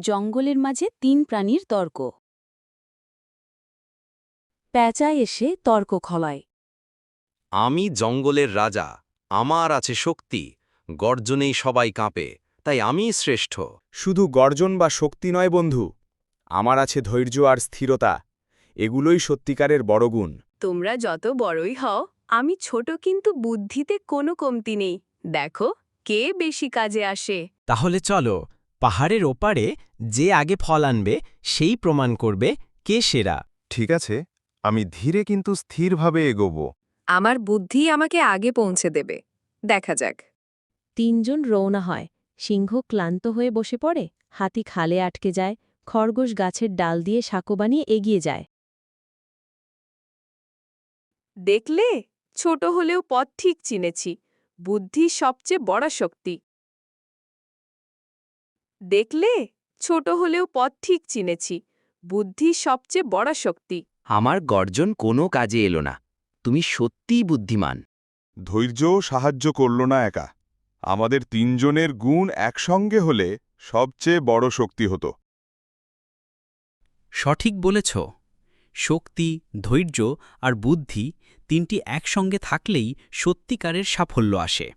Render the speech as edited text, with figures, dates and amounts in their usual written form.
জঙ্গলের মাঝে ৩ প্রাণীর তর্ক। প্যাঁচা এসে তর্ক খলায়। আমি জঙ্গলের রাজা, আমার আছে শক্তি, গর্জনেই সবাই কাঁপে, তাই আমিই শ্রেষ্ঠ। শুধু গর্জন বা শক্তি নয় বন্ধু, আমার আছে ধৈর্য আর স্থিরতা, এগুলোই সত্যিকারের বড় গুণ। তোমরা যত বড়ই হও, আমি ছোট, কিন্তু বুদ্ধিতে কোনো কমতি নেই। দেখো কে বেশি কাজে আসে। তাহলে চলো, পাহাড়ের ওপারে যে আগে ফল আনবে সেই প্রমাণ করবে কে সেরা। ঠিক আছে, আমি ধীরে কিন্তু স্থিরভাবে এগোবো। আমার বুদ্ধি আমাকে আগে পৌঁছে দেবে। দেখা যাক। ৩ জন রওনা হয়। সিংহ ক্লান্ত হয়ে বসে পড়ে, হাতি খালে আটকে যায়, খরগোশ গাছের ডাল দিয়ে সাঁকো বানিয়ে এগিয়ে যায়। দেখলে, ছোট হলেও পথ ঠিক চিনেছি। বুদ্ধি সবচেয়ে বড় শক্তি। দেখলে, ছোট হলেও পথ ঠিক চিনেছি। বুদ্ধি সবচেয়ে বড় শক্তি। আমার গর্জন কোনো কাজে এলো না, তুমি সত্যিই বুদ্ধিমান। ধৈর্যও সাহায্য করল না একা। আমাদের তিনজনের গুণ একসঙ্গে হলে সবচেয়ে বড় শক্তি হতো। সঠিক বলেছ। শক্তি, ধৈর্য আর বুদ্ধি ৩টি একসঙ্গে থাকলেই সত্যিকারের সাফল্য আসে।